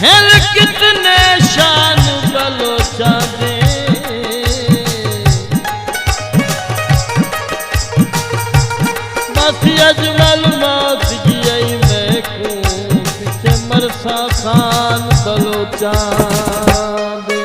hello कितने शान बलोचा दे बस अजमल मौत जियई मैं को पीछे मरसा खान बलोचा दे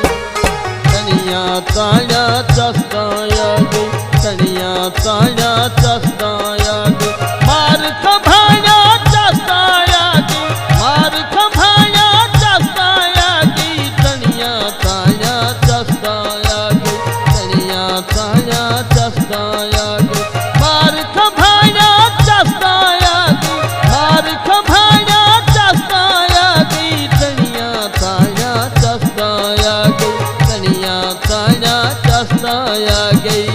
तनिया ताया चस्ताया गई तनिया ताया चस्ताया गई मार खभाया चस्ताया गई मार खभाया चस्ताया गई तनिया ताया चस्ताया गई तनिया ताया चस्ताया गई मार खभाया चस्ताया गई मार खभाया चस्ताया गई तनिया ताया चस्ताया गई तनिया ताया चस्ताया गई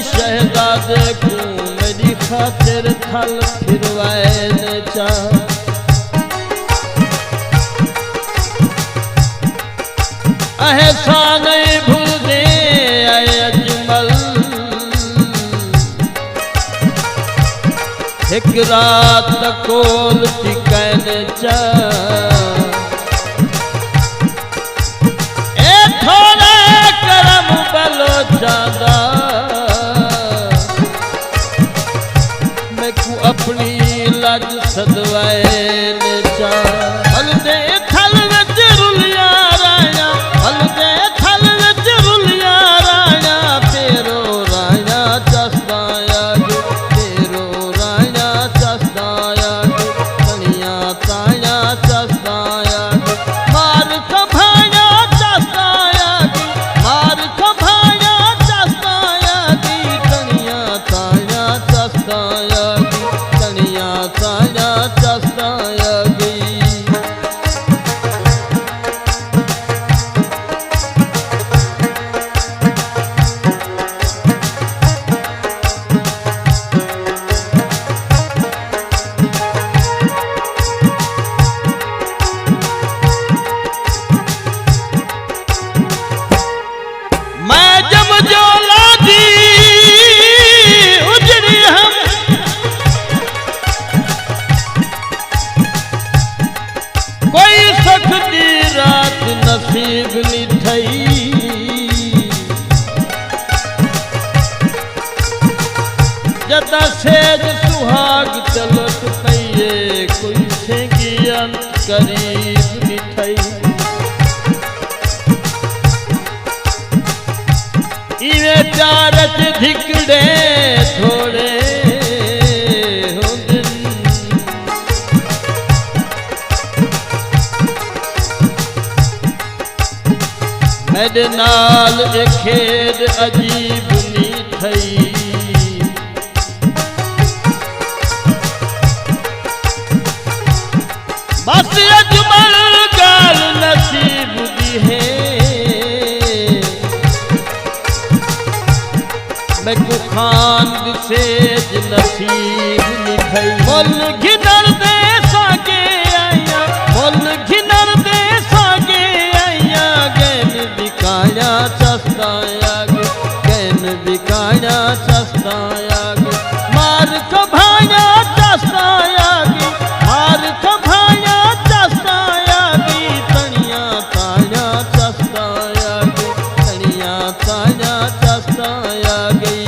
शहजादे को मेरी खातिर थल फिरवाए चा एहसान भूल दे आए अजमल एक रात कोल टिकन चा ए थोड़े करम बलो ज्यादा अपनी लज सदवाए चा हल दे थल विच रुलिया राया हल दे थल विच रुलिया राया तेरो राया चस्ताया गो तेरो राया चस्ताया गो तनिया ताया चस्ताया गो मार खभाया चस्ताया गो मार खभाया चस्ताया गई तनिया ताया चस्ताया तनिया ताया चस्ताया गई मैं जब जोला दी उजड़ी हम कोई सख्ती रात नसीब नी थई जदा सेज सुहाग चलत पईए कोई सेंगियन करीब नी थई इवे चारच धिकड़े थोड़े मेरे नाल खेद अजीब नी थई बस अजमल गाल नसीब दी है मैं को खान सेज नसीब नी थई मोल घिनर दे सागे आया मोल घिनर दे सागे आया गैन बिकाया चस्ताया गे गैन बिकाया चस्ताया गे मार खभाया चस्ताया गे मार खभाया चस्ताया गे तनिया ताया चस्ताया गे तनिया ताया चस्ताया गई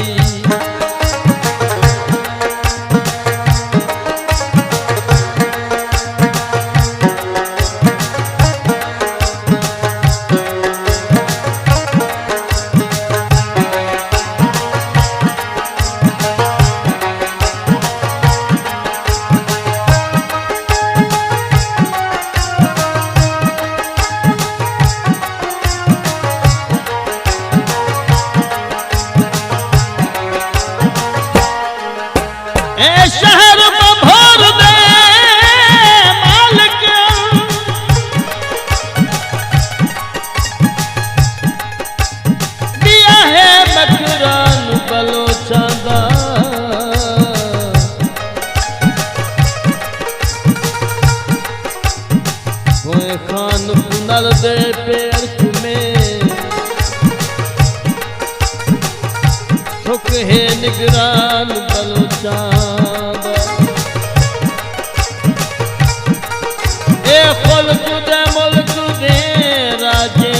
जे अर्थ में सुख है निगरान बलोचान ए खुल्क दे मुल्क दे राजे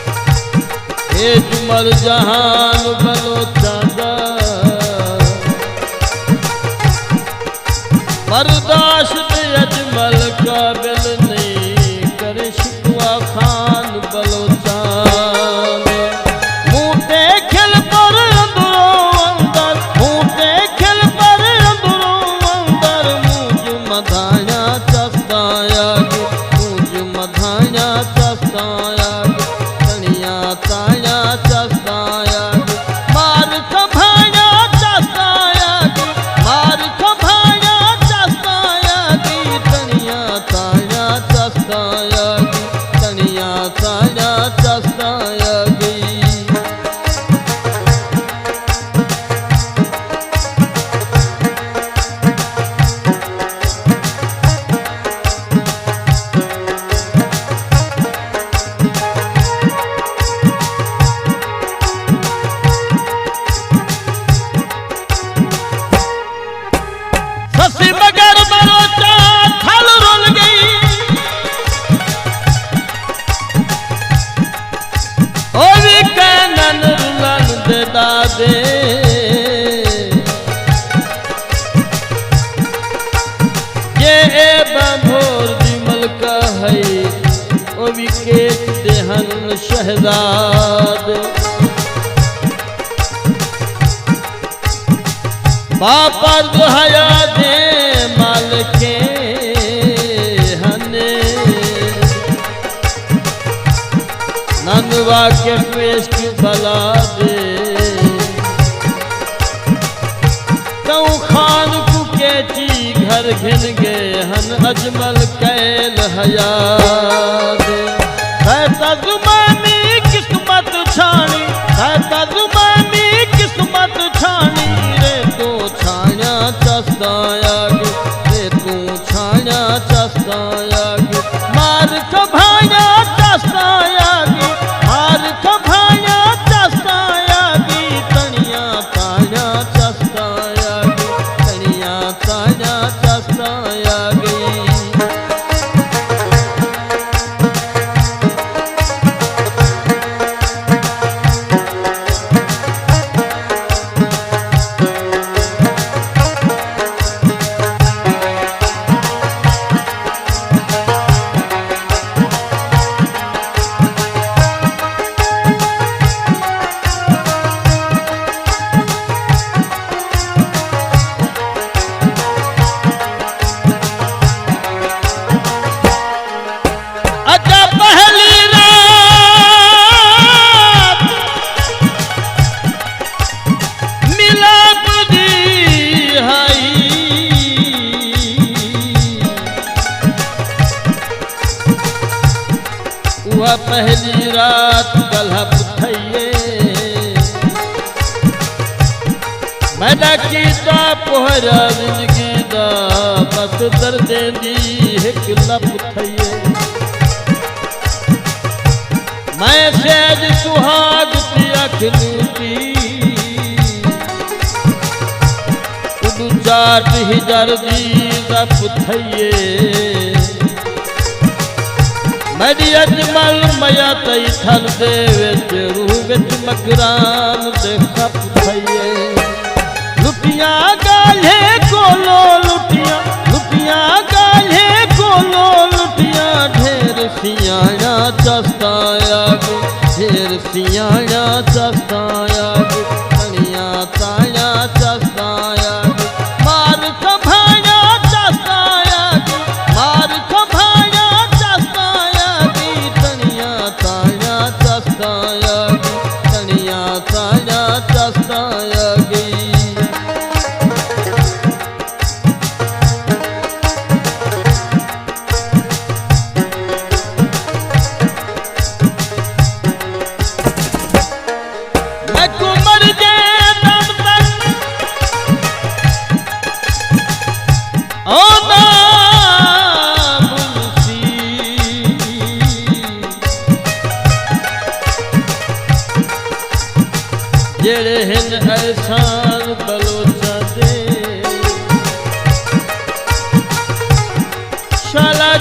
ए जुमल जहान बलोचादा बर्दाश्त अजमल काबिल नहीं कर शिकवा खान बलोचान मुँह खिल पर अंदरों अंदर मुँह खिल पर अंदरों अंदर मुझ मधाया चस्ताया मुझ मधाया चस्ताया तनिया ताया चस्ताया मार कभाया चस्ताया मार कभाया चस्ताया तनिया ताया चस्ताया तनिया ताया चस्ताया ससी मगर बलोचा थल रुल गई ओ भी कैनन रुलन दे दादे ये ए बंभोर विमल का है ओ भी केत देहन शहजाद बापा दुहाया दे माल के हने नंदवा के पेश की भला दे कऊ खान कुकेची घर घिन गए हन अजमल कैल हयाद कहता जुबानी किस्मत छानी कहता जुबानी किस्मत छानी तू छाया चस्ताया रे तू छाया चस्ताया मार कभाया चस्ताया मार कभाया चस्ताया तनिया ताया चस्ताया तनिया ताया चस्ताया पहली रात गलहप थइए मैंने कीता पोहरा जिंदगी दा बस दर्द दी एक लप थइए मैं सहज सुहाग दी अख लूटी उडू चाट हिजर दी रप थइए मेरी अजमल मया तई थल दे विच रूह विच मकरान दे खप थइए लुटियां गाले कोलो लुटियां गाले कोलो लुटियां ढेर सियाया चस्ताया ढेर सियाया चस्ताया तनिया ताया चस्ताया मार कभाया चस्ताया मार कभाया ताया चस्ताया तनिया ताया चस्ताया गई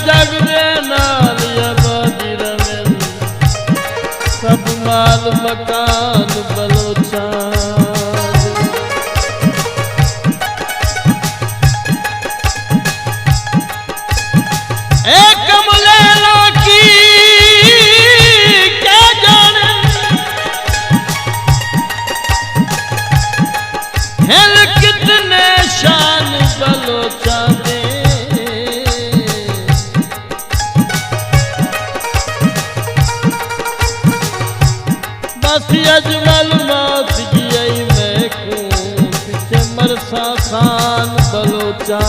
जग दे नाल आबादी रवे सब माल मकान बलोचान कमलेला की क्या जाने हिल कितने शान बलोचा दे बस अजमल मौत जियई मैं को पीछे मरसा खान बलोचा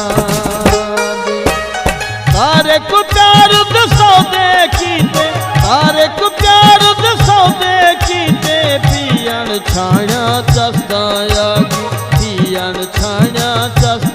तारे को प्यार दसो देखीते तारे को प्यार दसो देखीते पियन छाया चस्ता पियन छाया चस्ता